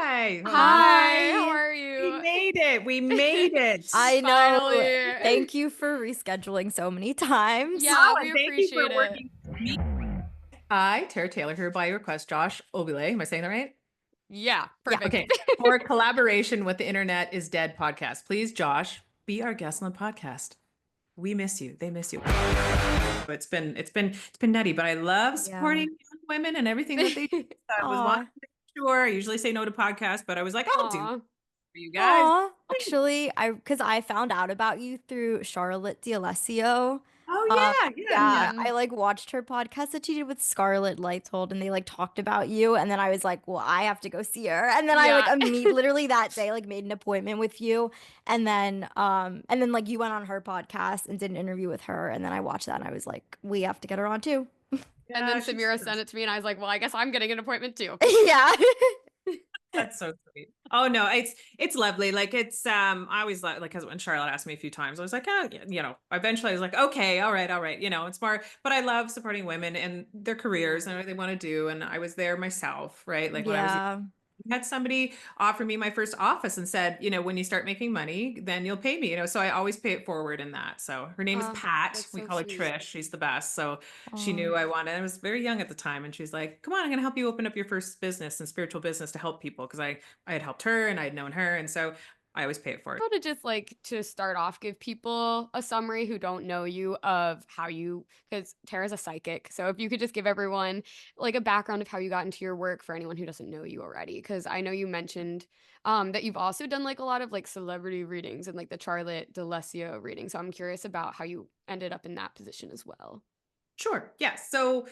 Hi. Hi, how Hi. are We you? made it. We made it. I know. Finally. Thank you for rescheduling so many times. Yeah, Oh, we and thank you for appreciate it. working with me. I, Tara Taylor, here by request, Josh Ovalle. Am I saying that right? Yeah, Yeah. perfect. Okay. For collaboration with the Internet is Dead podcast. Please, Josh, be our guest on the podcast. We miss you. They miss you. It's been nutty, but I love Yeah. supporting young women and everything that they do. So I was wanting Aw. to make sure. I usually say no to podcasts, but I was like, I'll do it Aw. for you guys. Aw. Actually, because I found out about you through Charlotte D'Alessio. Oh Um, yeah, yeah, yeah, yeah. I like watched her podcast that she did with Scarlett Lightfold, and they like talked about you, and then I was like, well, I have to go see her, and then I like Yeah. literally that day like made an appointment with you, and then like you went on her podcast and did an interview with her, and then I watched that, and I was like, we have to get her on too. And then Yeah, she's Samira sent it to me, and I was like, well, I guess I'm getting an appointment too. Yeah. that's so sweet. Oh no, it's lovely. Like it's I always like because when Charlotte asked me a few times, I was like, oh, eventually I was like, okay, all right, it's more. But I love supporting women and their careers and what they want to do. And I was there myself, right? Like when I was Yeah. had somebody offer me my first office and said, when you start making money, then you'll pay me, so I always pay it forward in that. So her name is Pat. That's We so call her sweet. Trish. She's the best. So she Aw. knew I wanted, I was very young at the time. And she's like, come on, I'm going to help you open up your first business and spiritual business to help people. Cause I had helped her and I had known her. And so I always pay it forward. How to just like to start off, give people a summary who don't know you of how you, because Tara's a psychic. So if you could just give everyone like a background of how you got into your work for anyone who doesn't know you already. Because I know you mentioned that you've also done like a lot of like celebrity readings and like the Charlotte D'Alessio reading. So I'm curious about how you ended up in that position as well. Sure. Yeah. So,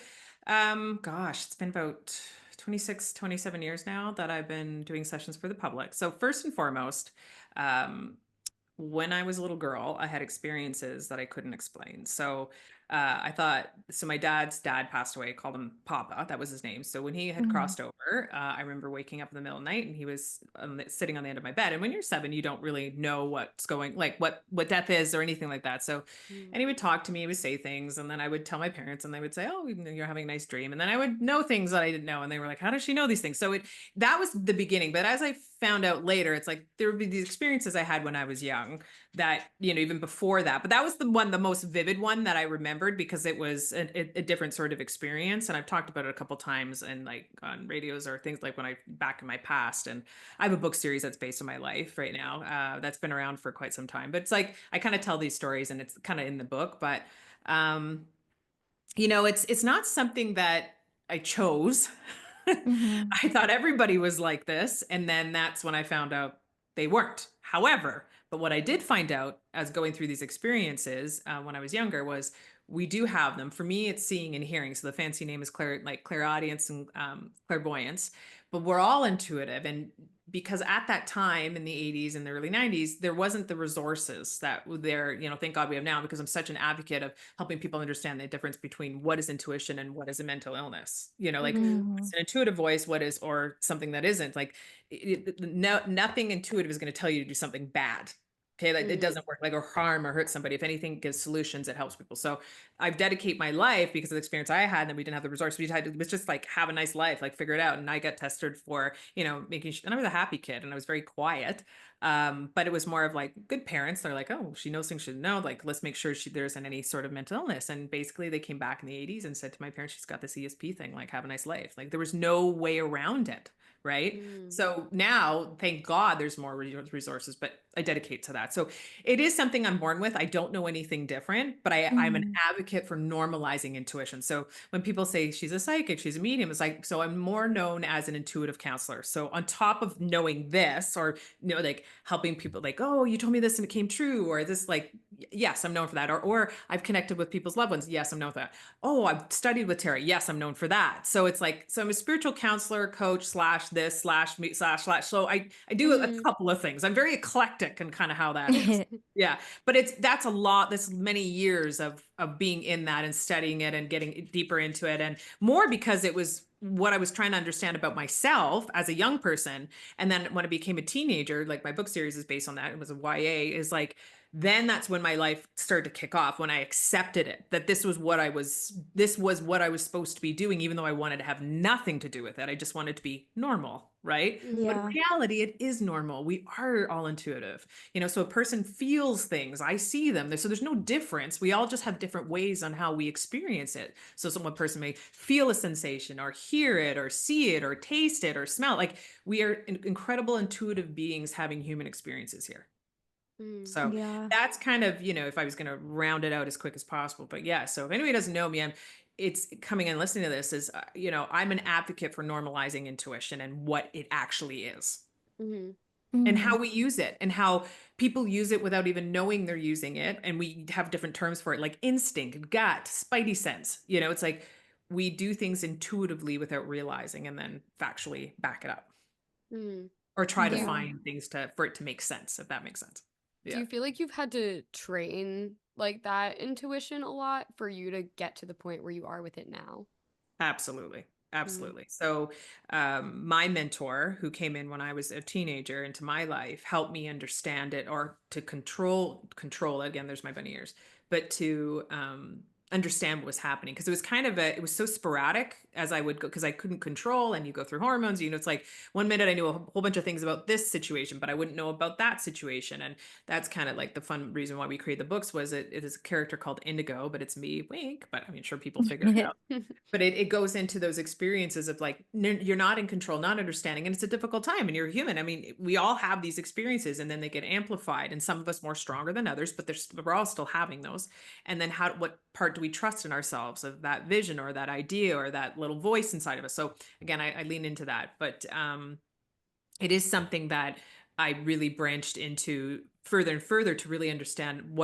gosh, it's been about 26, 27 years now that I've been doing sessions for the public. So first and foremost, um, when I was a little girl, I had experiences that I couldn't explain. So I thought, so my dad's dad passed away, called him Papa. That was his name. So when he had Mhm. crossed over, I remember waking up in the middle of the night and he was sitting on the end of my bed. And when you're 7, you don't really know what's going, like what death is or anything like that. So, and he would talk to me, he would say things, and then I would tell my parents, and they would say, "Oh, you're having a nice dream." And then I would know things that I didn't know, and they were like, "How does she know these things?" So that was the beginning. But as I found out later, it's like there would be these experiences I had when I was young that even before that, but that was the most vivid one that I remembered because it was a different sort of experience. And I've talked about it a couple times and like on radios or things like when I back in my past. And I have a book series that's based on my life right now, that's been around for quite some time, but it's like I kind of tell these stories and it's kind of in the book. But it's not something that I chose. Mhm. I thought everybody was like this. And then that's when I found out they weren't. However, but what I did find out as going through these experiences when I was younger was we do have them. For me, it's seeing and hearing. So the fancy name is clairaudience and clairvoyance, but we're all intuitive. And because at that time in the 80s and the early 90s, there wasn't the resources that were there, thank God we have now, because I'm such an advocate of helping people understand the difference between what is intuition and what is a mental illness. Like Mm-hmm. what's Mhm. an intuitive voice, what is, or something that isn't. Like no, nothing intuitive is going to tell you to do something bad. Okay, like it Mm-hmm. doesn't work, like, or harm or hurt somebody. If anything gives solutions, it helps people. So I've dedicated my life because of the experience I had, and we didn't have the resources. We had to, it was just like have a nice life, like figure it out. And I got tested for, making and I was a happy kid and I was very quiet. But it was more of like good parents. They're like, oh, she knows things she should know. Like, let's make sure there isn't any sort of mental illness. And basically they came back in the 80s and said to my parents, she's got this ESP thing, like have a nice life. Like there was no way around it. Right. Mm-hmm. So now, thank God there's more resources, but I dedicate to that. So it is something I'm born with. I don't know anything different, but I'm an Mhm. advocate for normalizing intuition. So when people say she's a psychic, she's a medium, it's like, so I'm more known as an intuitive counselor. So on top of knowing this, or, like helping people like, oh, you told me this and it came true, or this, like, yes, I'm known for that. Or I've connected with people's loved ones. Yes, I'm known for that. Oh, I've studied with Tara. Yes, I'm known for that. So it's like, so I'm a spiritual counselor, coach, slash this, slash me, slash. So I do a Mm-hmm. couple of things. I'm very eclectic and kind of how that is. Yeah. But that's a lot, that's many years of being in that and studying it and getting deeper into it. And more because it was what I was trying to understand about myself as a young person. And then when I became a teenager, like my book series is based on that. It was a YA, is like Then that's when my life started to kick off, when I accepted it, that this was what I was supposed to be doing, even though I wanted to have nothing to do with it. I just wanted to be normal, right? But in Yeah. reality, it is normal. We are all intuitive, so a person feels things. I see them. So there's no difference. We all just have different ways on how we experience it. So one person may feel a sensation or hear it or see it or taste it or smell it. Like, we are incredible intuitive beings having human experiences here. Mm. So Yeah. that's kind of, if I was going to round it out as quick as possible. But yeah, so if anybody doesn't know me, it's coming and listening to this is, I'm an advocate for normalizing intuition and what it actually is Mhm. and Mhm. how we use it and how people use it without even knowing they're using it. And we have different terms for it, like instinct, gut, spidey sense. It's like we do things intuitively without realizing and then factually back it up Mhm. or try to Yeah. find things for it to make sense, if that makes sense. Do Yeah. you feel like you've had to train like that intuition a lot for you to get to the point where you are with it now? Absolutely. Mm. Absolutely. So, my mentor, who came in when I was a teenager into my life, helped me understand it, or to control again. There's my bunny ears, but to understand what was happening, because it was it was so sporadic as I would go, because I couldn't control. And you go through hormones. It's like one minute I knew a whole bunch of things about this situation, but I wouldn't know about that situation. And that's kind of like the fun reason why we created the books. Was it is a character called Indigo, but it's me, wink. But I mean, sure, people figured it out. But it goes into those experiences of like, you're not in control, not understanding, and it's a difficult time, and you're human. I mean, we all have these experiences, and then they get amplified, and some of us more stronger than others, but we're all still having those. And then what part do we trust in ourselves, of that vision or that idea or that little voice inside of us? So again, I lean into that, but it is something that I really branched into further and further to really understand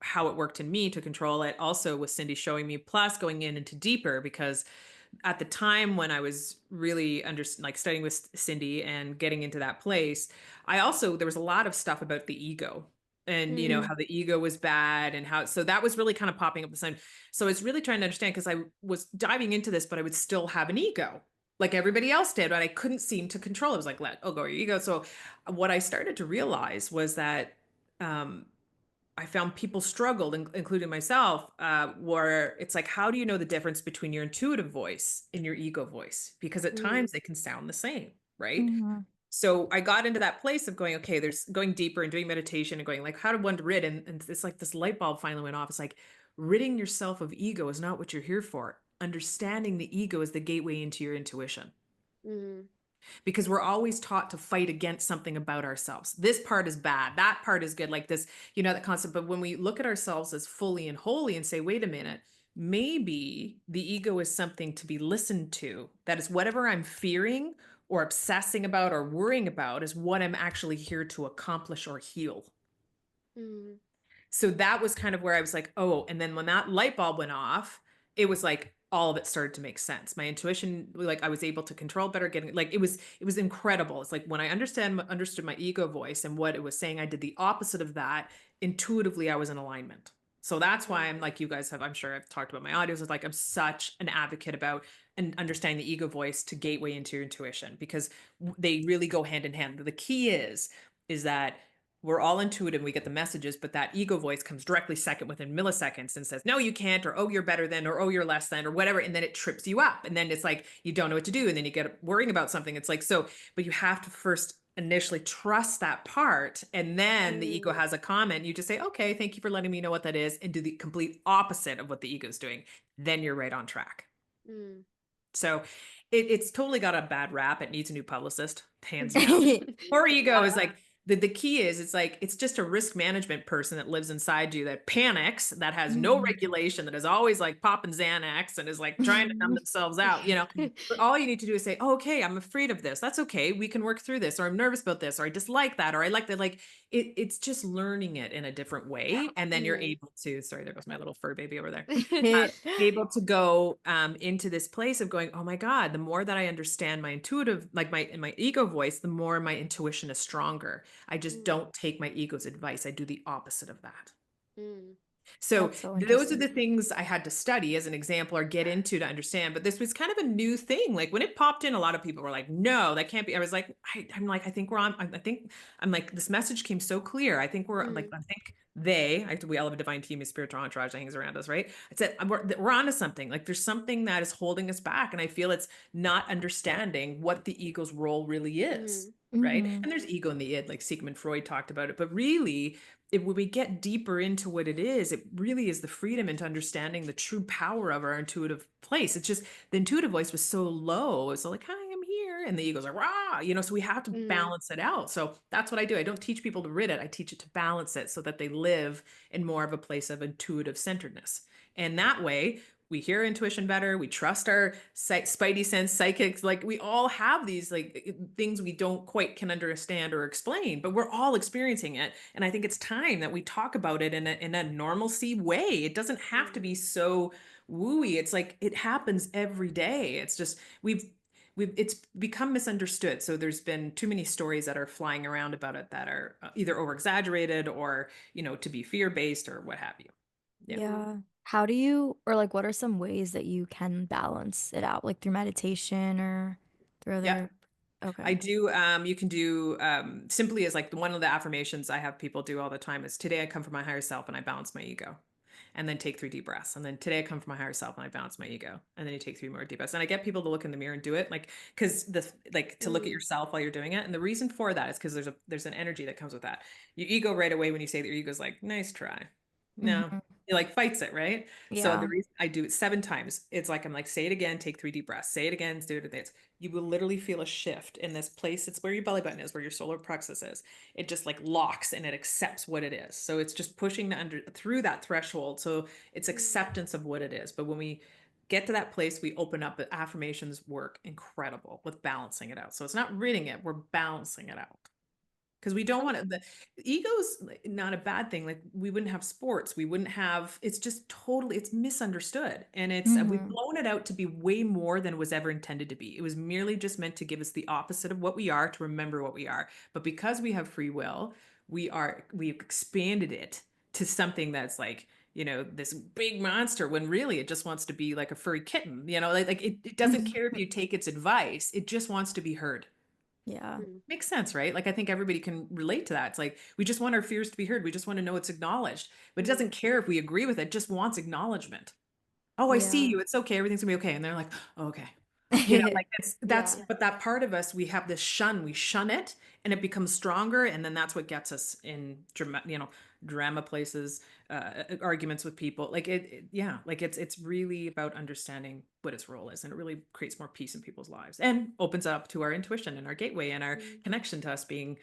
how it worked in me to control it. Also with Cindy showing me, plus going into deeper, because at the time when I was really like studying with Cindy and getting into that place, there was a lot of stuff about the ego, and Mm. how the ego was bad, and so that was really kind of popping up the same. So I was really trying to understand, because I was diving into this, but I would still have an ego like everybody else did, but I couldn't seem to control it. I was like, go your ego. So what I started to realize was that um, I found people struggled, including myself, where it's like, how do you know the difference between your intuitive voice and your ego voice? Because at Mm. times they can sound the same, right? Mhm. So I got into that place of going, okay, there's going deeper and doing meditation and going like, how to one to rid? And it's like this light bulb finally went off. It's like, ridding yourself of ego is not what you're here for. Understanding the ego is the gateway into your intuition, Mm. because we're always taught to fight against something about ourselves. This part is bad, that part is good, like this, that concept. But when we look at ourselves as fully and wholly and say, wait a minute, maybe the ego is something to be listened to. That is whatever I'm fearing or obsessing about or worrying about is what I'm actually here to accomplish or heal. Mm. So that was kind of where I was like, oh, and then when that light bulb went off, it was like all of it started to make sense. My intuition, like I was able to control better, getting like it was incredible. It's like when I understood my ego voice and what it was saying, I did the opposite of that. Intuitively, I was in alignment. So that's why I'm like, you guys have, I'm sure I've talked about my audios, is like I'm such an advocate about and understanding the ego voice to gateway into your intuition, because they really go hand in hand. The key is that we're all intuitive, we get the messages, but that ego voice comes directly second within milliseconds and says, no, you can't, or oh, you're better than, or oh, you're less than, or whatever. And then it trips you up. And then it's like, you don't know what to do. And then you get worrying about something. It's like, so, but you have to first initially trust that part. And then the ego Mm. has a comment. You just say, okay, thank you for letting me know what that is, and do the complete opposite of what the ego is doing. Then you're right on track. Mm. So it's totally got a bad rap. It needs a new publicist, hands down. Yeah. Poor ego is like, the key is, it's like, it's just a risk management person that lives inside you, that panics, that has no Mhm. regulation, that is always like popping Xanax and is like trying to numb themselves out. But all you need to do is say, oh, okay, I'm afraid of this. That's okay. We can work through this, or I'm nervous about this, or I dislike that, or I like that. Like it's just learning it in a different way. And then you're Mhm. able to, sorry, there goes my little fur baby over there. Yeah. Able to go into this place of going, oh my God, the more that I understand my intuitive, like my ego voice, the more my intuition is stronger. I just Mm. don't take my ego's advice. I do the opposite of that. Mm. So That's so those are interesting. the things I had to study as an example or get into to understand. But this was kind of a new thing. Like when it popped in, a lot of people were like, no, that can't be. I was like, I'm like, I think we're on. I think I'm like, this message came so clear. I think we're like, Mm. I think we all have a divine team of spiritual entourage that hangs around us, right? I said, we're onto something. Like there's something that is holding us back. And I feel it's not understanding what the ego's role really is, right? Mhm. And there's ego in the id, like Sigmund Freud talked about it. But really, when we get deeper into what it really is the freedom into understanding the true power of our intuitive place. It's just the intuitive voice was so low. It's like, hi, I'm here. And the ego's like, rah, so we have to balance it out. So that's what I do. I don't teach people to rid it. I teach it to balance it so that they live in more of a place of intuitive centeredness. And that way, we hear intuition better. We trust our spidey sense, psychics. Like we all have these like things we don't quite can understand or explain, but we're all experiencing it. And I think it's time that we talk about it in a normalcy way. It doesn't have to be so wooey. It's like it happens every day. It's just it's become misunderstood. So there's been too many stories that are flying around about it that are either over exaggerated or to be fear based or what have you. Yeah. Yeah. How do you, or like, what are some ways that you can balance it out, like through meditation or through Yep. other? I Okay. do. You can do simply as like one of the affirmations I have people do all the time is today I come from my higher self and I balance my ego. And then take 3 deep breaths. And then today I come from my higher self and I balance my ego. And then you take 3 more deep breaths. And I get people to look in the mirror and do it, like, because to look at yourself while you're doing it. And the reason for that is because there's an energy that comes with that. Your ego right away when you say that, your ego's like, nice try. No, Hmm. it like fights it, right? So the Yeah. reason I do it 7 times, it's like I'm like, say it again, take 3 deep breaths, say it again, do it again. You will literally feel a shift in this place. It's where your belly button is, where your solar plexus is. It just like locks and it accepts what it is. So it's just pushing through that threshold. So it's acceptance of what it is. But when we get to that place, we open up. The affirmations work incredible with balancing it out. So it's not ridding it, we're balancing it out. Because we don't want to, the ego's not a bad thing. Like we wouldn't have sports, we wouldn't have, it's just totally, it's misunderstood. And we've Hmm. blown it out to be way more than it was ever intended to be. It was merely just meant to give us the opposite of what we are, to remember what we are. But because we have free will, we've expanded it to something that's like, this big monster when really it just wants to be like a furry kitten, like it doesn't care if you take its advice. It just wants to be heard. Yeah. Makes sense, right? Like I think everybody can relate to that. It's like we just want our fears to be heard. We just want to know it's acknowledged. But it doesn't care if we agree with it, just wants acknowledgement. Oh, I see Yeah. you. It's okay. Everything's gonna be okay. And they're like, oh, okay. Like that's Yeah. but that part of us, we have this we shun it and it becomes stronger. And then that's what gets us in drama places, arguments with people. Like yeah, like it's really about understanding what its role is. And it really creates more peace in people's lives and opens up to our intuition and our gateway and our connection to us being,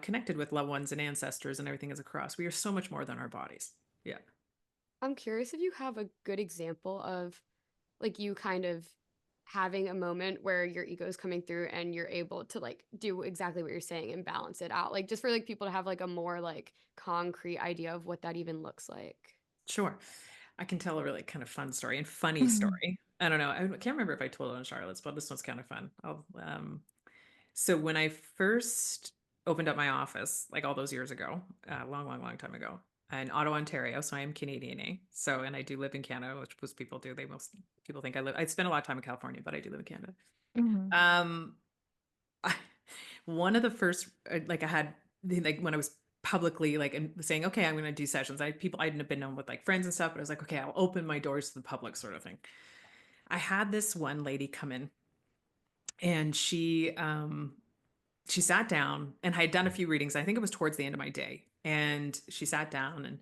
connected with loved ones and ancestors and everything is across. We are so much more than our bodies. Yeah. I'm curious if you have a good example of like you kind of having a moment where your ego is coming through and you're able to like do exactly what you're saying and balance it out. Like just for like people to have like a more like concrete idea of what that even looks like. Sure. I can tell a really kind of fun story and funny Mhm. story. I don't know. I can't remember if I told it on Charlotte's, but this one's kind of fun. So when I first opened up my office, like all those years ago, a long, long, long time ago, in Ottawa, Ontario. So I am Canadian. So, and I do live in Canada, which most people do. Most people think I spend a lot of time in California, but I do live in Canada. Mhm. Um, I, one of the first, like I had, like when I was publicly like saying, okay, I'm going to do sessions. I hadn't been known with like friends and stuff, but I was like, okay, I'll open my doors to the public sort of thing. I had this one lady come in and she sat down and I had done a few readings. I think it was towards the end of my day. And she sat down and,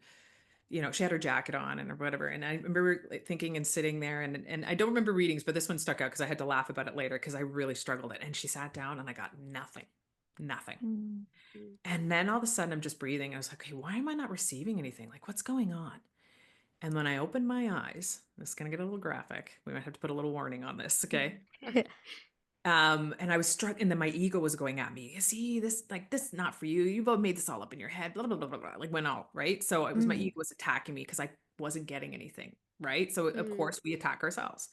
she had her jacket on and or whatever. And I remember like, thinking and sitting there and I don't remember readings, but this one stuck out because I had to laugh about it later because I really struggled it. And she sat down and I got nothing, nothing. Mm. And then all of a sudden I'm just breathing. I was like, okay, why am I not receiving anything? Like, what's going on? And when I opened my eyes, this is going to get a little graphic. We might have to put a little warning on this. Okay. And I was struck, and then my ego was going at me. See, this is not for you. You've all made this all up in your head, blah, blah, blah, blah, blah. Like went all right. So it was my Mm. ego was attacking me because I wasn't getting anything. Right. So of course we attack ourselves.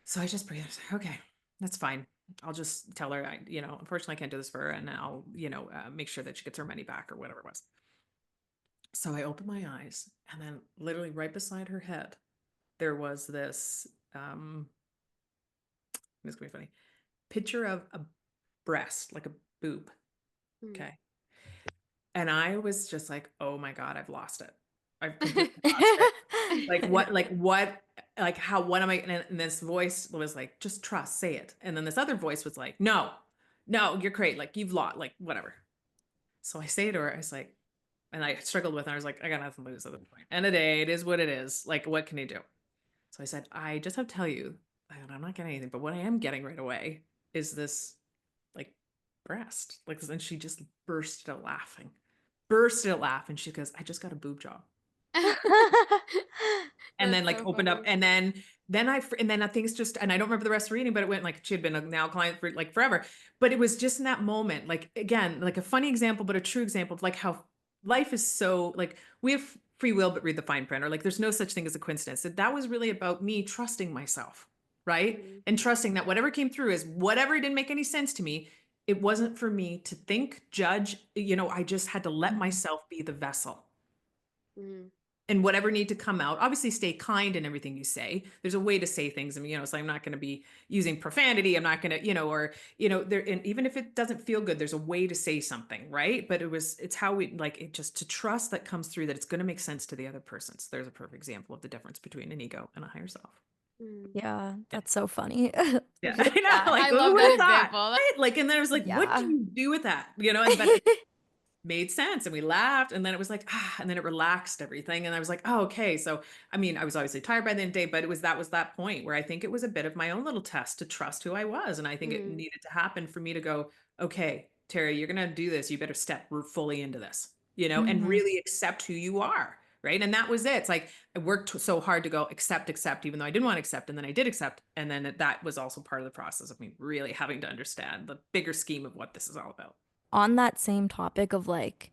So I just breathed. Okay, that's fine. I'll just tell her, unfortunately I can't do this for her and I'll, make sure that she gets her money back or whatever it was. So I opened my eyes and then literally right beside her head, there was this, this is gonna be funny, picture of a breast, like a boob. Okay. And I was just like, oh my God, I've lost it. I've completely lost it. What am I? And this voice was like, just trust, say it. And then this other voice was like, no, no, you're great. Like you've lost, like whatever. So I say to her, I was like, and I struggled with it. I was like, I got nothing to lose at the point. End of the day, it is what it is. Like, what can you do? So I said, I just have to tell you, and I'm not getting anything, but what I am getting right away is this like breast. Like, and she just bursted out laughing. She goes, I just got a boob job. And then That's like so opened up funny. and then I think it's just, and I don't remember the rest of the reading, but it went like she had been a now client for like forever. But it was just in that moment, like again, like a funny example, but a true example of like how life is so like we have free will, but read the fine print, or like there's no such thing as a coincidence. That was really about me trusting myself, right? Mhm. And trusting that whatever came through is whatever didn't make any sense to me. It wasn't for me to think, judge, I just had to let myself be the vessel. Mhm. And whatever need to come out, obviously stay kind in everything you say. There's a way to say things. I mean, so I'm not going to be using profanity. I'm not going to, there, and even if it doesn't feel good, there's a way to say something, right? But it's how we like it, just to trust that comes through that it's going to make sense to the other person. So there's a perfect example of the difference between an ego and a higher self. Mhm. Yeah, Yeah. that's so funny. Yeah. I know. Yeah. Like, I who love would that have thought? example. Right? Like, and then it was like, what do Yeah. you do with that? But made sense, and we laughed, and then it was like and then it relaxed everything, and I was like, oh, okay. So I mean, I was obviously tired by the end of the day, but that point where I think it was a bit of my own little test to trust who I was, and I think it Mhm. needed to happen for me to go, okay, Terry, you're gonna do this, you better step fully into this, and Mhm. really accept who you are, right? And that was it. It's like I worked so hard to go accept, even though I didn't want to accept, and then I did accept, and then that was also part of the process of me really having to understand the bigger scheme of what this is all about. On that same topic of like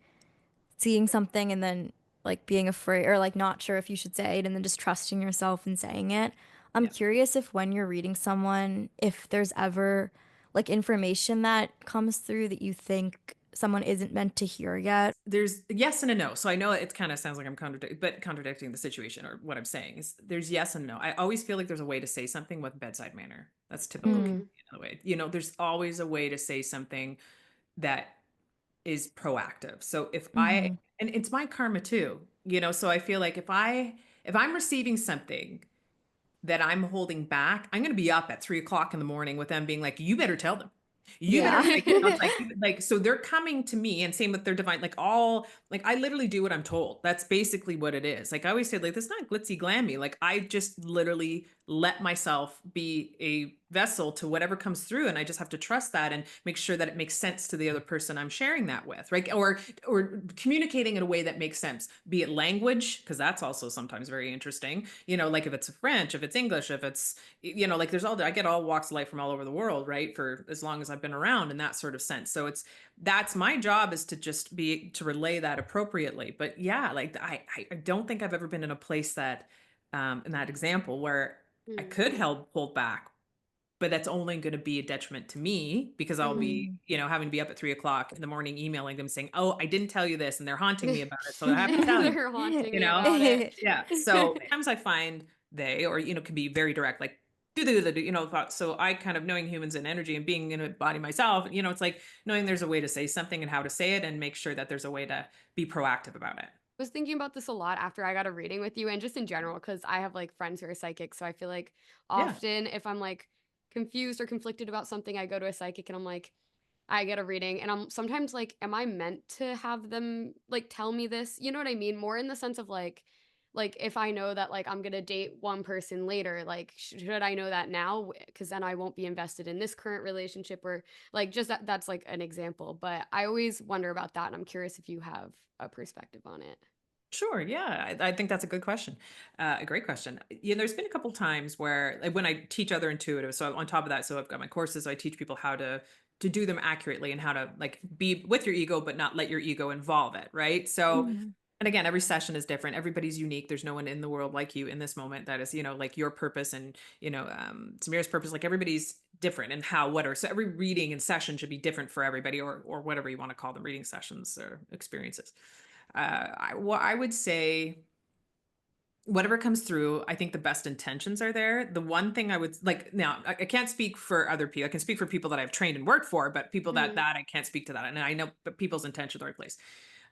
seeing something and then like being afraid or like not sure if you should say it and then just trusting yourself and saying it. I'm Yeah. curious if when you're reading someone, if there's ever like information that comes through that you think someone isn't meant to hear yet. There's yes and a no. So I know it kind of sounds like I'm contradicting the situation, or what I'm saying is there's yes and no. I always feel like there's a way to say something with bedside manner. That's typical Mm. Canadian in a way. There's always a way to say something that is proactive. So Mhm. and it's my karma too, so I feel like if I'm receiving something that I'm holding back, I'm going to be up at 3 o'clock in the morning with them being like, you better tell them. You better Yeah. like, it's like, so they're coming to me, and same with their divine, like I literally do what I'm told. That's basically what it is. Like I always say, like, it's not glitzy glammy. Like I just literally let myself be a vessel to whatever comes through. And I just have to trust that and make sure that it makes sense to the other person I'm sharing that with, right? Or communicating in a way that makes sense, be it language, because that's also sometimes very interesting, like if it's French, if it's English, if it's, like I get all walks of life from all over the world, right? For as long as I've been around in that sort of sense. So that's my job, is to just be, to relay that appropriately. But yeah, like I don't think I've ever been in a place that, in that example where I Mhm. could hold back, but that's only going to be a detriment to me, because I'll be, Mhm. Mhm. having to be up at 3 o'clock in the morning, emailing them saying, oh, I didn't tell you this, and they're haunting me about it. So I have to tell you, They're haunting you me know? about it. Yeah. So sometimes I find can be very direct, like, thoughts. So I kind of, knowing humans and energy and being in a body myself, it's like knowing there's a way to say something and how to say it, and make sure that there's a way to be proactive about it. Was thinking about this a lot after I got a reading with you and just in general because I have like friends who are psychic. So I feel like Yeah. often if I'm like confused or conflicted about something, I go to a psychic and I'm like, I get a reading and I'm sometimes like, am I meant to have them like tell me this? You know what I mean? More in the sense of like if I know that like I'm gonna date one person later, like should I know that now? Because then I won't be invested in this current relationship or like just that's like an example. But I always wonder about that and I'm curious if you have a perspective on it. Sure. Yeah, I think that's a good question. A great question. There's been a couple times where, like, when I teach other intuitives, so on top of that, so I've got my courses, I teach people how to do them accurately, and how to like be with your ego, but not let your ego involve it. Right. So, Mhm. and again, every session is different. Everybody's unique. There's no one in the world like you in this moment. That is, like your purpose, and, Samira's purpose, like everybody's different, and so every reading and session should be different for everybody, or whatever you want to call them, reading sessions or experiences. I would say whatever comes through, I think the best intentions are there. The one thing I would like, now I can't speak for other people. I can speak for people that I've trained and worked for, but people that Mm, I can't speak to that. And I know, but people's intentions are in place.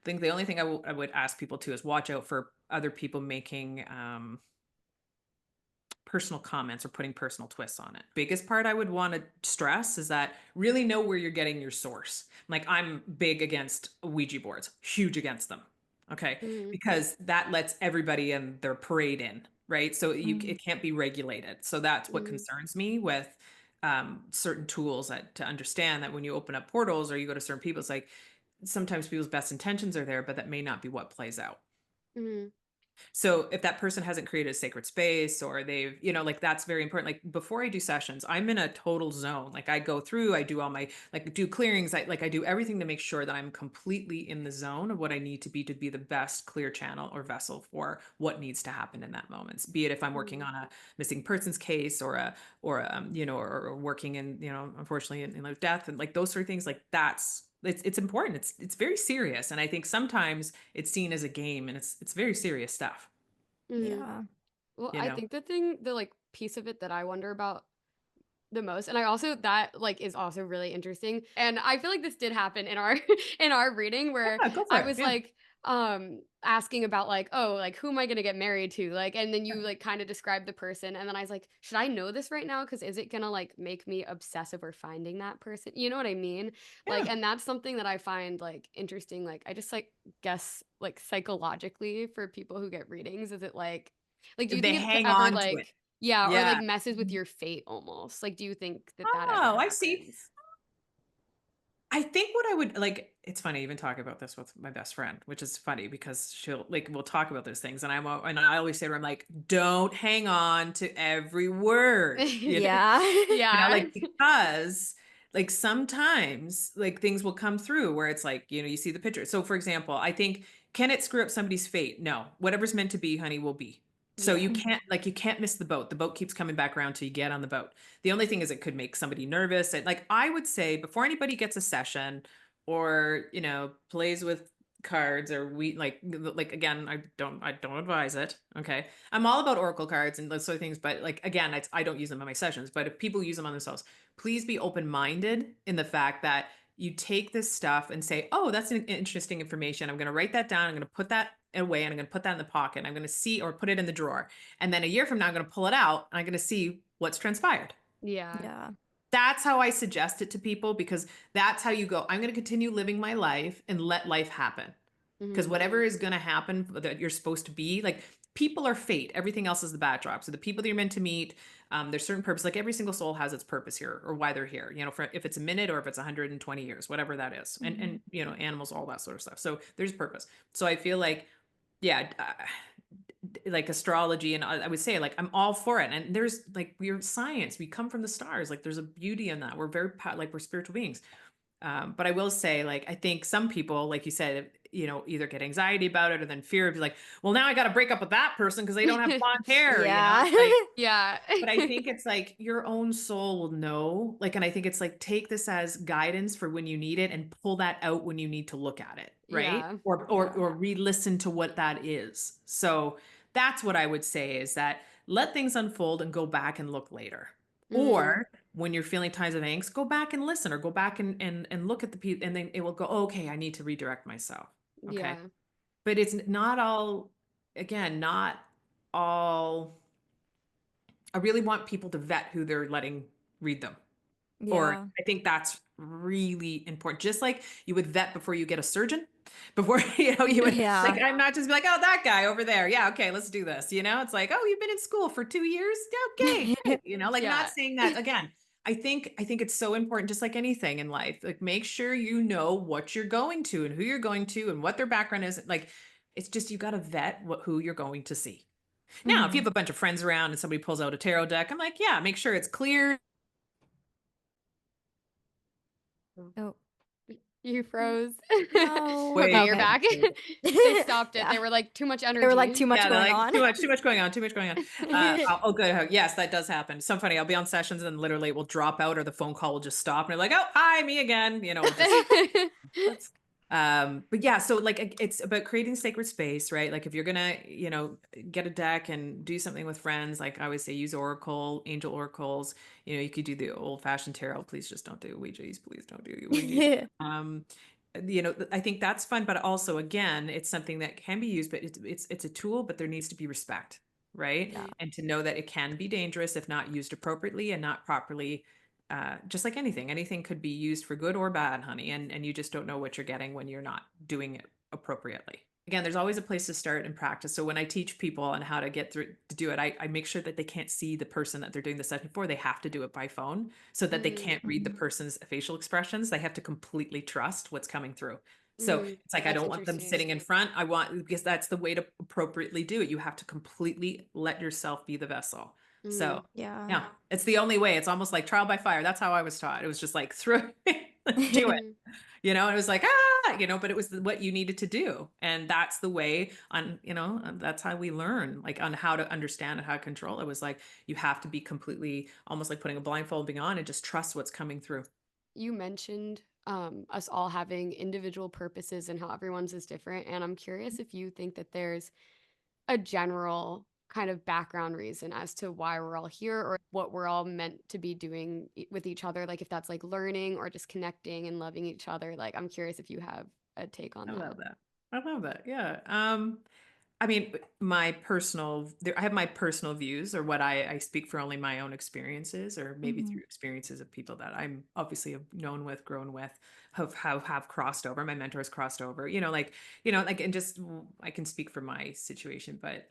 I think the only thing I would ask people to is watch out for other people making personal comments or putting personal twists on it. Biggest part I would want to stress is that really know where you're getting your source. Like I'm big against Ouija boards, huge against them. Okay. Mhm. Because that lets everybody in their parade in, right? So Mhm. it can't be regulated. So that's what Mhm. concerns me with certain tools that to understand that when you open up portals or you go to certain people, it's like sometimes people's best intentions are there, but that may not be what plays out. Mhm. So if that person hasn't created a sacred space or they've, like that's very important. Like before I do sessions, I'm in a total zone. Like I go through, I do all my like do clearings. I do everything to make sure that I'm completely in the zone of what I need to be the best clear channel or vessel for what needs to happen in that moment. Be it if I'm working Mhm. on a missing persons case or working in, unfortunately in death and like those sort of things, like it's important. It's very serious. And I think sometimes it's seen as a game and it's very serious stuff, Mhm. Yeah. Well, you I know. think the like piece of it that I wonder about the most, and I also that like is also really interesting, and I feel like this did happen in our in our reading where Yeah, go for I it. was Yeah. like asking about like, oh, like who am I going to get married to, like, and then you like kind of described the person, and then I was like, should I know this right now, because is it going to like make me obsessive or finding that person, you know what I mean? Like, Yeah. and that's something that I find like interesting, like I just like guess like psychologically for people who get readings, is it like do you They think it hang ever on to it. like, yeah, or Yeah. like messes with Mhm. your fate almost? Like, do you think that that ever Oh, I see. happens? I think what I would like, it's funny, I even talk about this with my best friend, which is funny because we'll talk about those things. And I always say to her, I'm like, don't hang on to every word, Yeah. Yeah. like because like sometimes like things will come through where it's like, you see the picture. So for example, I think, can it screw up somebody's fate? No, whatever's meant to be, honey, will be. So Yeah. you can't miss the boat. The boat keeps coming back around till you get on the boat. The only thing is it could make somebody nervous. And like I would say before anybody gets a session or, plays with cards or like again, I don't advise it. Okay. I'm all about oracle cards and those sort of things, but like again, I don't use them in my sessions. But if people use them on themselves, please be open-minded in the fact that you take this stuff and say, "Oh, that's an interesting information. I'm going to write that down. I'm going to put that away, and I'm going to put that in the pocket. I'm going to see or put it in the drawer. And then a year from now, I'm going to pull it out and I'm going to see what's transpired." Yeah. Yeah. That's how I suggest it to people because that's how you go. I'm going to continue living my life and let life happen. Because Mhm. whatever is going to happen that you're supposed to be, like people are fate. Everything else is the backdrop. So the people that you're meant to meet, there's certain purpose. Like every single soul has its purpose here or why they're here. For if it's a minute or if it's 120 years, whatever that is, and Mhm. animals, all that sort of stuff. So there's purpose. So I feel like, yeah, like astrology, and I would say like I'm all for it. And there's like we're science. We come from the stars. Like there's a beauty in that. We're very like we're spiritual beings. But I will say, like, I think some people, like you said, either get anxiety about it or then fear of like, well, now I got to break up with that person because they don't have blonde hair. Yeah. It's like, Yeah. but I think it's like your own soul will know. Like, and I think it's like take this as guidance for when you need it and pull that out when you need to look at it, right? Yeah. Yeah. Or re-listen to what that is. So that's what I would say is that let things unfold and go back and look later. Mhm. Or when you're feeling times of angst, go back and listen or go back and look at the people and then it will go, okay, I need to redirect myself. Okay. Yeah. But it's not all, again, not all. I really want people to vet who they're letting read them. Or Yeah. I think that's really important. Just like you would vet before you get a surgeon, before, you would Yeah. like, I'm not just be like, oh, that guy over there. Yeah. Okay. Let's do this. It's like, oh, you've been in school for 2 years. Okay. Great. Like not Yeah. saying that again. I think it's so important, just like anything in life, like make sure you know what you're going to and who you're going to and what their background is. Like, it's just, you got to vet who you're going to see. Now, if you Mhm. have a bunch of friends around and somebody pulls out a tarot deck, I'm like, yeah, make sure it's clear. Oh, You froze. no. Okay, you're Wait. Okay. back. They stopped it. Yeah. They were like, too much They were like energy. too much Yeah, they're going like on. too much going on, too much going on. Oh, good. Yes, that does happen. So funny. I'll be on sessions and literally it will drop out or the phone call will just stop and they're like, oh, hi, me again. We'll just That's but yeah, so like it's about creating sacred space, right? Like if you're gonna, get a deck and do something with friends, like I always say, use oracle, angel oracles. You could do the old fashioned tarot. Please just don't do Ouija's. Please don't do Ouija's. Um, I think that's fun, but also again, it's something that can be used, but it's a tool, but there needs to be respect, right? Yeah. And to know that it can be dangerous if not used appropriately and not properly. Just like anything could be used for good or bad, honey, and you just don't know what you're getting when you're not doing it appropriately. Again, there's always a place to start and practice. So when I teach people on how to get through to do it, I make sure that they can't see the person that they're doing the session for. They have to do it by phone so that they can't read the Mhm. person's facial expressions. They have to completely trust what's coming through. So it's like I That's don't want them interesting. sitting in front. I want, because that's the way to appropriately do it. You have to completely let yourself be the vessel. So Yeah. yeah, it's the only way. It's almost like trial by fire. That's how I was taught. It was just like through do it. And it was like, but it was what you needed to do. And that's the way that's how we learn, like on how to understand and how to control. It was like, you have to be completely almost like putting a blindfolding on and just trust what's coming through. You mentioned us all having individual purposes and how everyone's is different. And I'm curious if you think that there's a general kind of background reason as to why we're all here or what we're all meant to be doing with each other. Like if that's like learning or just connecting and loving each other. Like I'm curious if you have a take on I that. love that. I love that. Yeah. I mean, I have my personal views or what I speak for only my own experiences or maybe Mhm. through experiences of people that I'm obviously have known with, grown with, have crossed over. My mentors crossed over, and just I can speak for my situation, but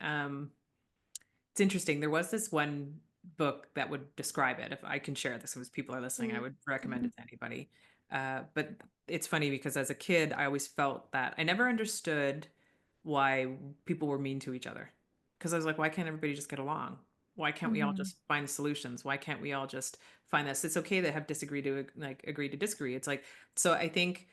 it's interesting. There was this one book that would describe it. If I can share this with people are listening, I Mm, would recommend Mhm. it to anybody. But it's funny because as a kid, I always felt that I never understood why people were mean to each other. Because I was like, why can't everybody just get along? Why can't we all Mhm. just find solutions? Why can't we all just find this? It's okay to have disagree to like agree to disagree. It's like, so I think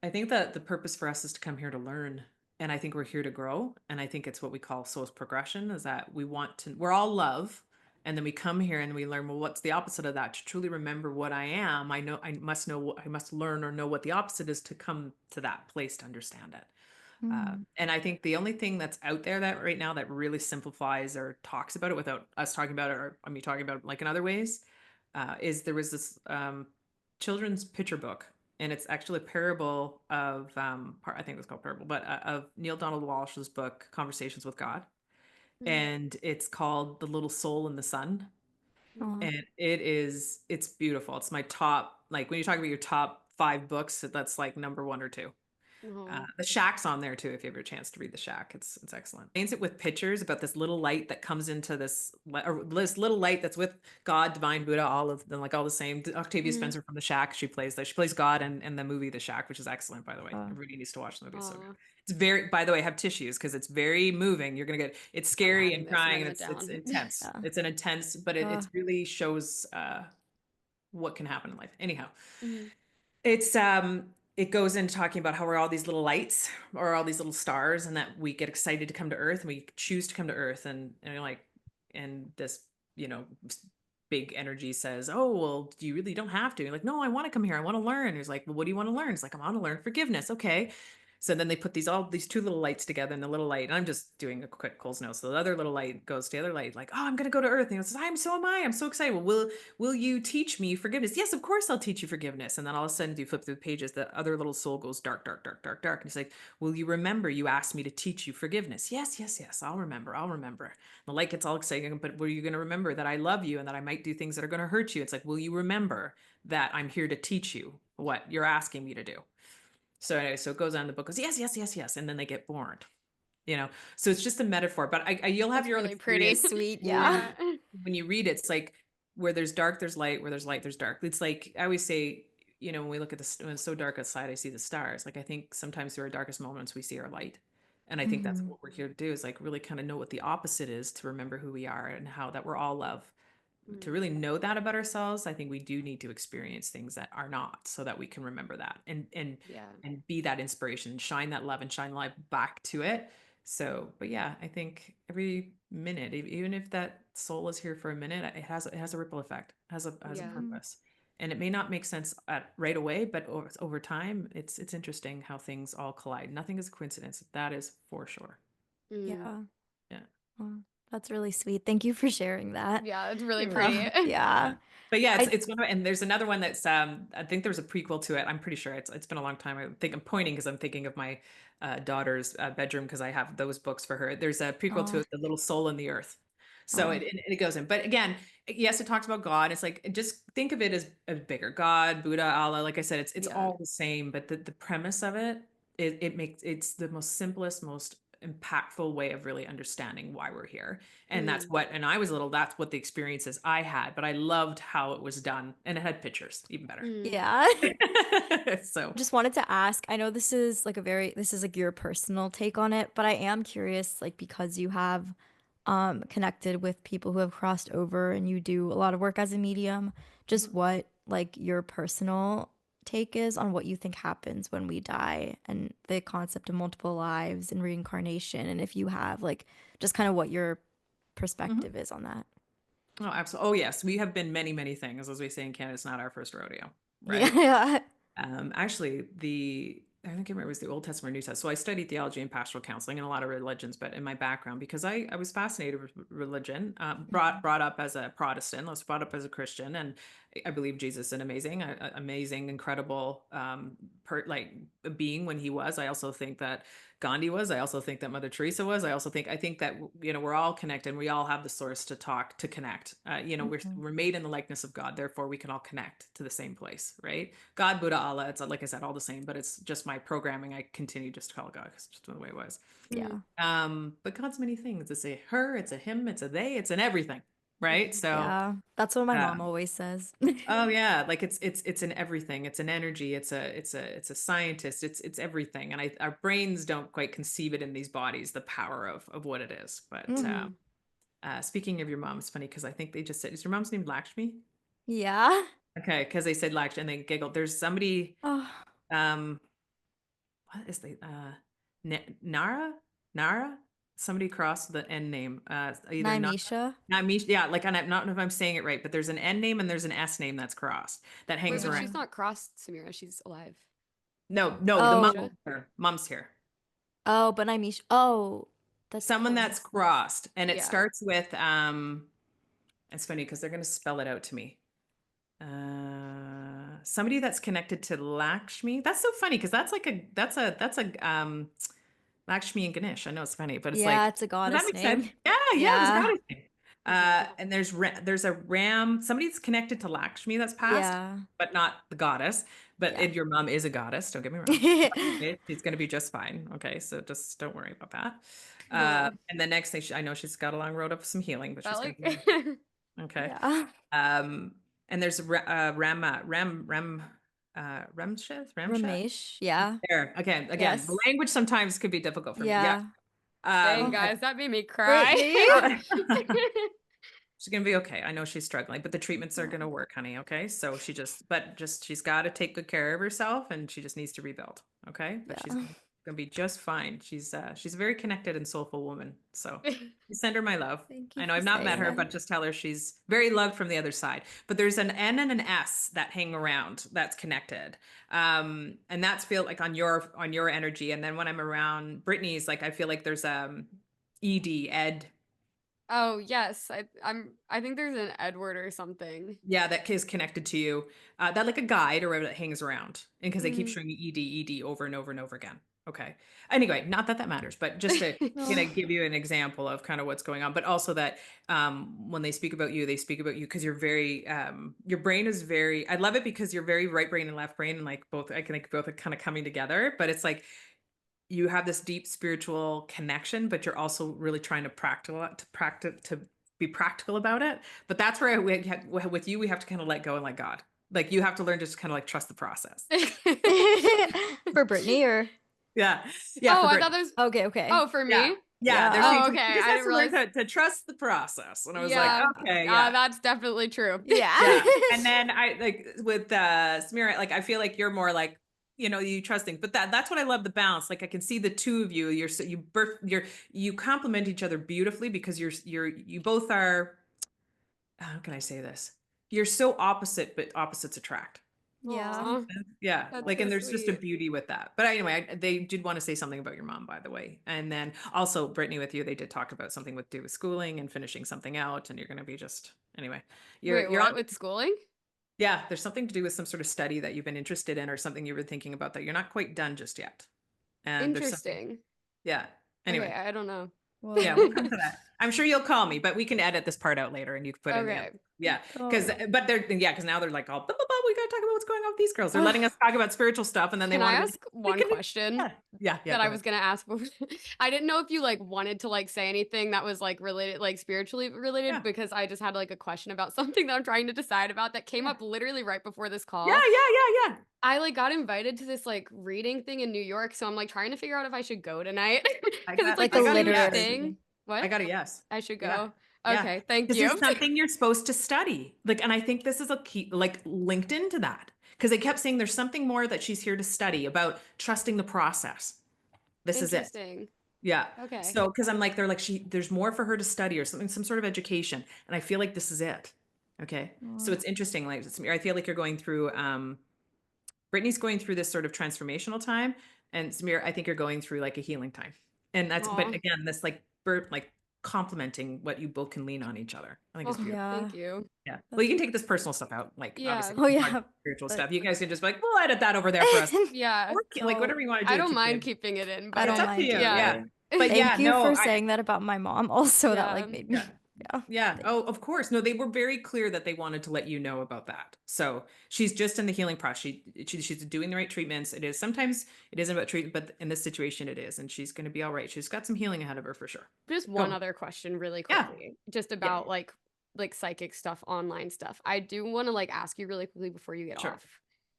that the purpose for us is to come here to learn. And I think we're here to grow. And I think it's what we call soul's progression is that we're all love. And then we come here and we learn, well, what's the opposite of that? To truly remember what I am, I must learn or know what the opposite is to come to that place to understand it. Mhm. And I think the only thing that's out there that right now that really simplifies or talks about it without us talking about it or I mean talking about it like in other ways, is there was this children's picture book, and it's actually a parable of I think it was called Parable, but of Neil Donald Walsh's book Conversations with God, mm, and it's called The Little Soul in the Sun, mm, Aw. and it's beautiful. It's my top, like when you talk about your top 5 books, that's like number 1 or 2. oh, The Shack's on there too. If you have a chance to read The Shack, it's excellent. Paints it with pictures about this little light that comes into or this little light that's with God, Divine Buddha, all of them, like all the same. Octavia mm, Spencer from The Shack, she plays that. She plays God in the movie The Shack, which is excellent, by the way. Oh. Everybody needs to watch the movie. It's so good. oh, It's very, by the way, have tissues because it's very moving. It's I'm scary adding and this, crying, writing and it it's down. intense. Yeah. It's an intense, but it Uh, really shows what can happen in life. Anyhow, Mhm, it's it goes into talking about how we're all these little lights or all these little stars and that we get excited to come to Earth and we choose to come to Earth and you're like and this, you know, big energy says, "Oh, well, you really don't have to." You're like, "No, I want to come here. I want to learn." He's like, "Well, what do you want to learn?" It's like, "I want to learn forgiveness." Okay. So then they put these 2 little lights together, and the little light, and I'm just doing a quick Cole's notes. So the other little light goes to the other light, like, "Oh, I'm gonna go to Earth." And he says, "I'm so am I. I'm so excited. Well, will you teach me forgiveness?" "Yes, of course I'll teach you forgiveness." And then all of a sudden, you flip through the pages, the other little soul goes dark, dark, dark, dark, dark. And he's like, "Will you remember you asked me to teach you forgiveness?" "Yes, yes, yes, I'll remember. I'll remember." The light gets all exciting, but were you going to remember that I love you and that I might do things that are going to hurt you? It's like, will you remember that I'm here to teach you what you're asking me to do? So anyway, so it goes on. The book goes, yes, yes, yes, yes, and then they get born. You know, so it's just a metaphor. But you'll have that's your own really pretty. experience sweet. Yeah. Yeah. when you read it. It's like where there's dark, there's light. Where there's light, there's dark. It's like I always say, when we look at when it's so dark outside, I see the stars. Like I think sometimes through our darkest moments, we see our light. And I think that's Mhm. what we're here to do is like really kind of know what the opposite is to remember who we are and how that we're all love. To Mm, really know that about ourselves, I think we do need to experience things that are not so that we can remember that yeah. and be that inspiration and shine that love and shine light back to it. So, but yeah, I think every minute, even if that soul is here for a minute, it has a ripple effect, has a Yeah. Mhm. purpose. And it may not make sense right away, but over time, it's interesting how things all collide. Nothing is a coincidence. That is for sure. Mm. Yeah. Yeah. Wow. That's really sweet. Thank you for sharing that. Yeah, it's really You're pretty. welcome. Yeah. But yeah, I it's one of, and there's another one that's I think there's a prequel to it. I'm pretty sure it's been a long time. I think I'm pointing because I'm thinking of my daughter's bedroom because I have those books for her. There's a prequel to oh, it, The Little Soul in the Earth. So oh, it goes in. But again, yes, it talks about God. It's like just think of it as a bigger God, Buddha, Allah. Like I said, it's Yeah. all the same, but the premise of it makes it's the most simplest, most impactful way of really understanding why we're here. And that's Mhm. what, and I was little, that's what the experiences I had, but I loved how it was done. And it had pictures, even better. Mhm. yeah. So, Just wanted to ask, I know this is like your personal take on it, but I am curious, like because you have connected with people who have crossed over and you do a lot of work as a medium, just mhm, what like your personal take is on what you think happens when we die and the concept of multiple lives and reincarnation, and if you have like just kind of what your mhm. perspective is on that. Oh, absolutely. Oh, yes. We have been many, many things. As we say in Canada, it's not our first rodeo, right? Yeah. Actually, I think it was the Old Testament or New Testament. So I studied theology and pastoral counseling and a lot of religions, but in my background, because I was fascinated with religion, brought up as a Protestant, I was brought up as a Christian, and I believe Jesus is an amazing, incredible, like a being when he was. I also think that Gandhi was. I also think that Mother Teresa was. I think that we're all connected. And we all have the source to talk to connect. Mhm. We're made in the likeness of God, therefore we can all connect to the same place, right? God, Buddha, Allah. It's like I said, all the same. But it's just my programming. I continue just to call it God because it's just the way it was. Mhm. Yeah. But God's many things. It's a her. It's a him. It's a they. It's an everything, right? Mhm. So. Yeah. That's what my Uh, mom always says. Oh yeah, like it's an everything. It's an energy. It's a scientist. It's everything. And our brains don't quite conceive it in these bodies, the power of what it is. But Mhm. speaking of your mom, it's funny because I think they just said, is your mom's name Lakshmi? Yeah. Okay, because they said Lakshmi and they giggled. There's somebody, Oh, um, what is the Nara? Nara? Somebody crossed the N name. Either Nymisha. not me, yeah, like I don't know if I'm saying it right, but there's an N name and there's an S name that's crossed that Wait, hangs but around. Yeah. she's not crossed, Samira. She's alive. No, the mom Oh. Nymisha? here. Mom's here. Oh, but Nymisha. Oh, that's Someone that's crossed. crossed, and it Yeah. starts with it's funny because they're gonna spell it out to me. Somebody that's connected to Lakshmi. That's so funny because that's a Lakshmi and Ganesh. I know it's funny, but it's Yeah, like, it's a does that goddess make sense? name. Yeah, yeah, there's Yeah. gotta be. And there's a ram. Somebody's connected to Lakshmi that's passed, Yeah. but not the goddess. But Yeah. and your mom is a goddess. Don't get me wrong. She's gonna be just fine. Okay, so just don't worry about that. No. And the next thing, I know she's got a long road of some healing, but That she's gonna like be okay. Yeah. And there's Ramshith. Ramesh. Yeah. There again, the Yes. language sometimes could be difficult for me. Yeah. Yeah. dang Oh, guys, that made me cry. Brittany. She's gonna be okay. I know she's struggling, but the treatments are Yeah. gonna work, honey. Okay. So she's got to take good care of herself and she just needs to rebuild. Okay. But she's Yeah. gonna be just fine. She's a very connected and soulful woman. So you send her my love. Thank you I know for I've not met saying her, that. but just tell her she's very loved from the other side. But there's an N and an S that hang around that's connected. And that's feel like on your energy. And then when I'm around Brittany's, like I feel like there's Ed. Oh yes, I think there's an Edward or something. Yeah, that is connected to you. That like a guide or whatever that hangs around. And because they keep Mhm. showing you ED over and over and over again. Okay. Anyway, not that that matters, but just to Oh, give you an example of kind of what's going on, but also that when they speak about you, they speak about you because you're very your brain is very, I love it because you're very right brain and left brain and like both I can like both are kind of coming together, but it's like you have this deep spiritual connection, but you're also really trying to practice to be practical about it. But that's where with you, we have to kind of let go and let God. Like you have to learn to just kind of like trust the process. for Brittany or Yeah, yeah, Oh, for I Brit. thought there's okay, okay. oh, for Yeah, me? yeah. Yeah. There's Oh, Oh, things okay. you just I have didn't to learn realize. to trust the process. And I was like, Yeah. okay, yeah. That's definitely true. yeah. Yeah. And then I like with Samira, like I feel like you're more like, you trust things. But that's what I love the balance. Like I can see the two of you, you complement each other beautifully because you both are, how can I say this? You're so opposite, but opposites attract. Yeah. Aw, Yeah, that's like, so and there's just a sweet. beauty with that. But anyway, they did want to say something about your mom, by the way. And then also, Brittany, with you, they did talk about something with do with schooling and finishing something out, and you're going to be just anyway. Wait, You're on. what with schooling? Yeah, there's something to do with some sort of study that you've been interested in, or something you were thinking about that you're not quite done just yet. And there's something. Interesting. Yeah. Okay, Anyway, I don't know. yeah, we'll Whoa. come to that. I'm sure you'll call me, but we can edit this part out later, and you can put in the Okay. yeah, because Oh. but they're yeah, because now they're like all blah, blah, blah, we gotta talk about what's going on with these girls. They're letting Ugh. us talk about spiritual stuff, and then they Can I want to be ask like, one can we-" question yeah, that go I ahead. was gonna ask before? I didn't know if you like wanted to like say anything that was like related, like spiritually related, Yeah, because I just had like a question about something that I'm trying to decide about that came yeah, up literally right before this yeah, call. yeah. I like got invited to this like reading thing in New York, so I'm like trying to figure out if I should go tonight because it's like Like a this I got a huge yes. thing. literary. I What? got a yes. I should Yeah. go. Yeah. Okay, thank This you. is something you're supposed to study. Like, and I think this is a key, like linked into that. Because they kept saying there's something more that she's here to study about trusting the process. This is it. Interesting. Yeah. Okay. So, because I'm like, they're like, there's more for her to study or something, some sort of education. And I feel like this is it. Okay. So Oh. it's interesting. Like, I feel like you're going through, Brittany's going through this sort of transformational time, and Samir, I think you're going through like a healing time. And that's, but Aw. again, this like complementing what you both can lean on each other. I think it's Oh, beautiful. Yeah. thank you. Yeah. Well, you That's can take this personal stuff out, like Yeah. obviously oh we talk yeah. spiritual But stuff. You guys can just be like, we'll edit that over there for us. Yeah. Or like no, whatever you want to I do, don't keep mind it. keeping it in, I but It's don't up to mind you. yeah. Yeah. either. But Thank yeah, you no, for I saying that about my mom also that Yeah. like made me yeah. yeah. Yeah. Oh, of course. No, they were very clear that they wanted to let you know about that. So she's just in the healing process. She's doing the right treatments. It is sometimes it isn't about treatment, but in this situation it is, and she's going to be all right. She's got some healing ahead of her for sure. Just Go one on. other question really Yeah. quickly. Just Yeah. about like psychic stuff, online stuff. I do want to like ask you really quickly before you get Sure.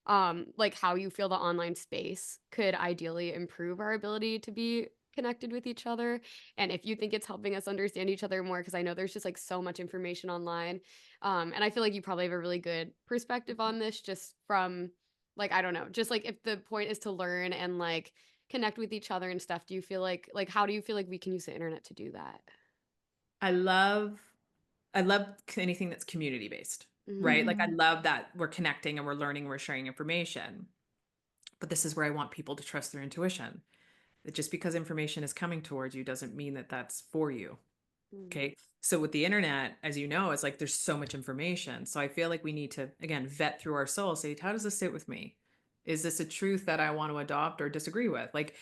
off. Like how you feel the online space could ideally improve our ability to be connected with each other, and if you think it's helping us understand each other more, because I know there's just like so much information online. And I feel like you probably have a really good perspective on this just from like, I don't know, just like if the point is to learn and like connect with each other and stuff, do you feel like how do you feel like we can use the internet to do that? I love I love anything that's community based, right? Mm, Like I Mhm. love that we're connecting and we're learning, we're sharing information. But this is where I want people to trust their intuition. That just because information is coming towards you doesn't mean that that's for you. mm, Okay. So with the internet, as you know, it's like there's so much information. So I feel like we need to, again, vet through our soul, say, how does this sit with me? Is this a truth that I want to adopt or disagree with? Like,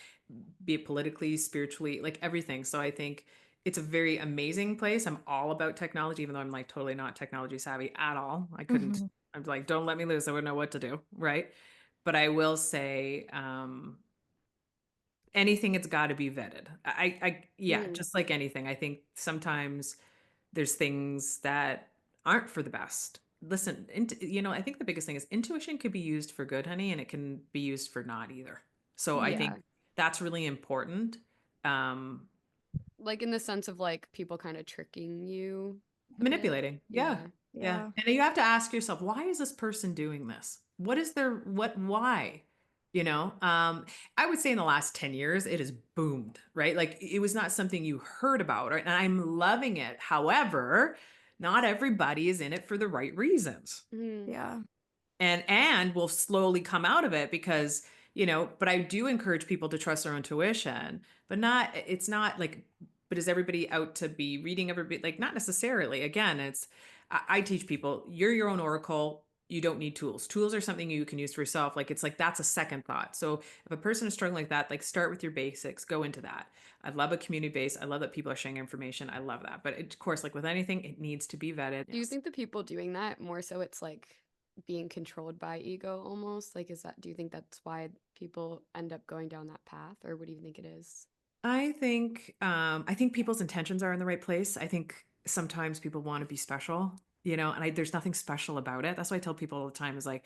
be it politically, spiritually, like everything. So I think it's a very amazing place. I'm all about technology, even though I'm like totally not technology savvy at all. I couldn't, Mhm. I'm like, don't let me lose. I wouldn't know what to do. Right. But I will say, anything it's got to be vetted. Yeah, mm. just like anything. I think sometimes there's things that aren't for the best. Listen, I think the biggest thing is intuition could be used for good, honey, and it can be used for not either. So I Yeah. think that's really important. Um, Like in the sense of like people kind of tricking you a bit. Manipulating. Yeah. Yeah. Yeah. Yeah. And you have to ask yourself, why is this person doing this? What is their why? I would say in the last 10 years, it has boomed, right? Like it was not something you heard about, right? And I'm loving it. However, not everybody is in it for the right reasons Mm, Yeah. and will slowly come out of it because but I do encourage people to trust their intuition, but not it's not like, but is everybody out to be reading everybody? Like, not necessarily. Again, I teach people, you're your own oracle. You don't need tools are something you can use for yourself. Like, it's like that's a second thought. So if a person is struggling like that, like, start with your basics, go into that. I love a community base. I love that people are sharing information. I love that, but of course, like with anything, it needs to be vetted. do you Yes. think the people doing that more so it's like being controlled by ego almost? Like, do you think that's why people end up going down that path, or what do you think it is? I think people's intentions are in the right place. I think sometimes people want to be special, and there's nothing special about it. That's why I tell people all the time is like,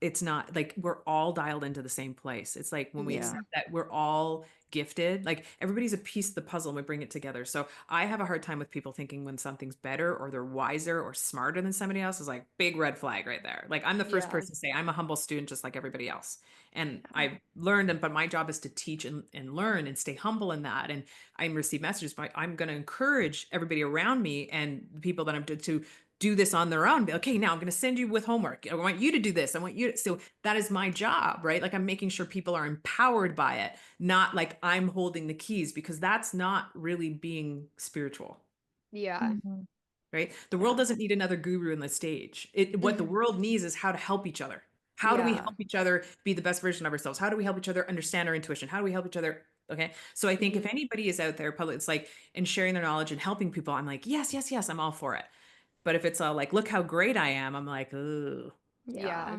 it's not like we're all dialed into the same place. It's like when we Mm, Yeah. accept that we're all gifted, like everybody's a piece of the puzzle and we bring it together. So I have a hard time with people thinking when something's better or they're wiser or smarter than somebody else is like big red flag right there. Like, I'm the first yeah. person to say I'm a humble student just like everybody else. And Yeah. I've learned, but my job is to teach and learn and stay humble in that. And I receive messages, but I'm going to encourage everybody around me and the people that I'm to do this on their own. Be, okay, now I'm going to send you with homework. I want you to do this. I want you to, so that is my job, right? Like I'm making sure people are empowered by it, not like I'm holding the keys, because that's not really being spiritual. Yeah. Right? The world doesn't need another guru in the stage. What the world needs is how to help each other. How do we help each other be the best version of ourselves? How do we help each other understand our intuition? How do we help each other? Okay. So I think if anybody is out there public, it's like, and sharing their knowledge and helping people, I'm like, yes, yes, yes, I'm all for it. But if it's all like, look how great I am, I'm like, ooh, Yeah.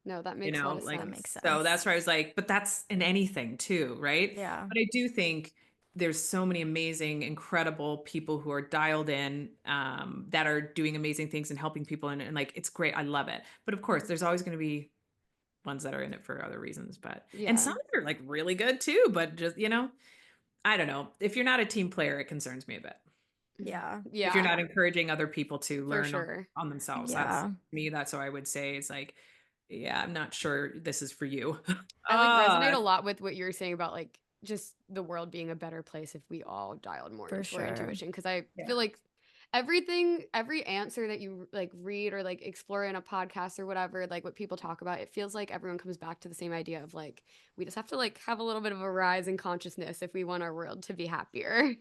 No, that you makes a lot know, of like, That makes sense. so sense. that's where I was like, but that's in anything too, right? Yeah. But I do think there's so many amazing, incredible people who are dialed in, that are doing amazing things and helping people. And like, it's great. I love it. But of course, there's always going to be ones that are in it for other reasons, but, and Yeah. some are like really good too, but just, you know, I don't know. If you're not a team player, it concerns me a bit. Yeah. Yeah. If you're not encouraging other people to For learn sure. on themselves, that's Yeah. me. That's what I would say is like, yeah, I'm not sure this is for you. I like resonate a Uh, lot with what you're saying about like just the world being a better place if we all dialed more For into our sure. intuition. Cause I Yeah. feel like every answer that you like read or like explore in a podcast or whatever, like what people talk about, it feels like everyone comes back to the same idea of like, we just have to like have a little bit of a rise in consciousness if we want our world to be happier.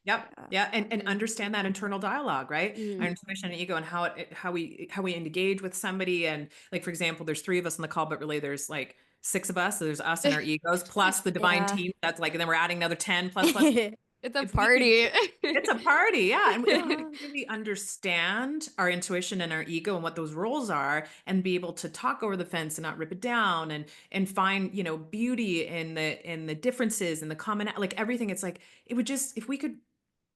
Yep. Yeah. And understand that internal dialogue, right? Mm. Our intuition and ego and how we engage with somebody. And like, for example, there's 3 of us on the call, but really there's like 6 of us. So there's us and our egos plus the divine Yeah. team. That's like, and then we're adding another 10 plus. It's a If we could, party. it's a party. Yeah. And if we Yeah. could really understand our intuition and our ego and what those roles are and be able to talk over the fence and not rip it down and find, you know, beauty in the differences and the common, like everything. It's like, it would just, if we could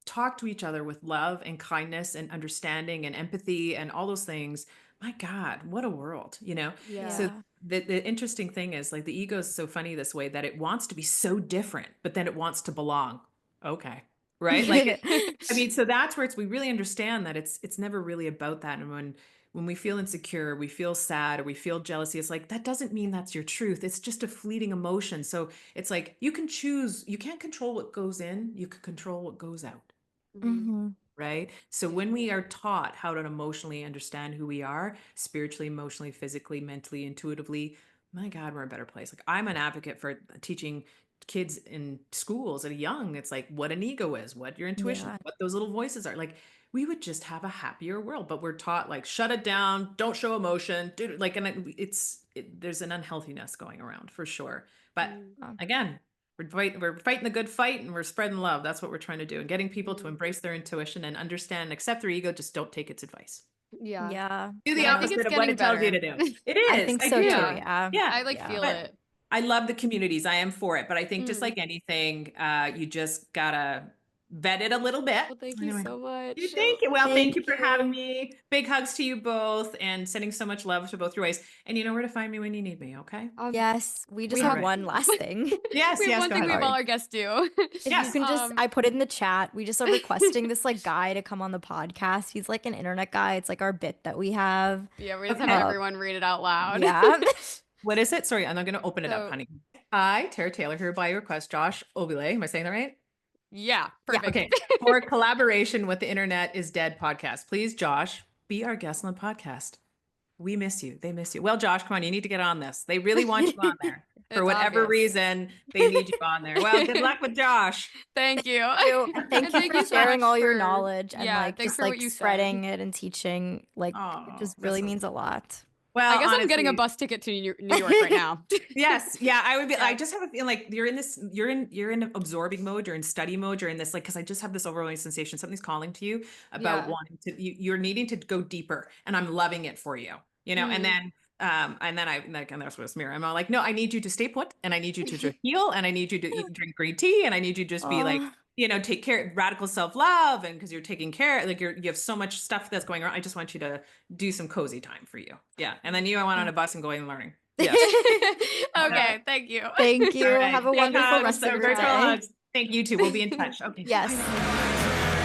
talk to each other with love and kindness and understanding and empathy and all those things, my God, what a world, you know? Yeah. So the interesting thing is like the ego is so funny this way that it wants to be so different, but then it wants to belong. Okay. Right. Like, I mean, so that's where we really understand that it's never really about that. And when we feel insecure, we feel sad, or we feel jealousy, it's like, that doesn't mean that's your truth. It's just a fleeting emotion. So it's like, you can choose, you can't control what goes in, you can control what goes out. Mhm. Right. So when we are taught how to emotionally understand who we are, spiritually, emotionally, physically, mentally, intuitively, my God, we're a better place. Like I'm an advocate for teaching kids in schools at a young, it's like what an ego is, what your intuition, Yeah. what those little voices are. Like we would just have a happier world, but we're taught like, shut it down, don't show emotion, do like, and there's an unhealthiness going around for sure. But again, we're fighting the good fight and we're spreading love. That's what we're trying to do. And getting people to embrace their intuition and understand and accept their ego. Just don't take its advice. Yeah. Yeah. Do the And I think opposite it's of what getting it tells you to better. do. It is. I think so do. too. Yeah. Yeah. Yeah. I like Yeah. feel But it. I love the communities. I am for it. But I think just Mm. like anything, you just gotta vet it a little bit. Well, thank you Anyway. so much. Thank you. Well, thank Thank you for having you. me. Big hugs to you both and sending so much love to both your ways. And you know where to find me when you need me, okay? Yes. We just we have have- one last thing. Yes, we have yes, one go thing we ahead. have all our guests do. If Yes. you can just, I put it in the chat. We just are requesting this like guy to come on the podcast. He's like an internet guy. It's like our bit that we have. Yeah, we just Okay. have everyone read it out loud. Yeah. What is it? Sorry, I'm not going to open it up, So- honey. I, Tara Taylor, hereby request Josh Ovalle. Am I saying that right? Yeah, perfect. Okay. For collaboration with the Internet is Dead podcast. Please, Josh, be our guest on the podcast. We miss you. They miss you. Well, Josh, come on. You need to get on this. They really want you on there. For It's whatever obvious. reason, they need you on there. Well, good luck with Josh. Thank you. And thank And you for sharing so all your much for- knowledge and yeah, like thanks just for what like you said. spreading it and teaching. Like Oh, it just that's really so- means a lot. Well, I guess I'm getting a honestly, bus ticket to New York right now. Yes, yeah, I would be. Yeah. I just have a feeling like you're in absorbing mode, you're in study mode, you're in this like because I just have this overwhelming sensation something's calling to you about Yeah. wanting to. You're needing to go deeper, and I'm loving it for you. You know, and then I like and that's what it's mirror. I'm all like, no, I need you to stay put, and I need you to just heal, and I need you to drink green tea, and I need you to just be like. You know, take care, radical self-love, and because you're taking care, like you have so much stuff that's going on. I just want you to do some cozy time for you. Yeah. And then I went on a bus and going and learning. Yes. Okay, thank you. Thank you. All right. Have a Big wonderful hugs, rest of your virtual day. hugs. Thank you too. We'll be in touch. Okay. Yes. Bye.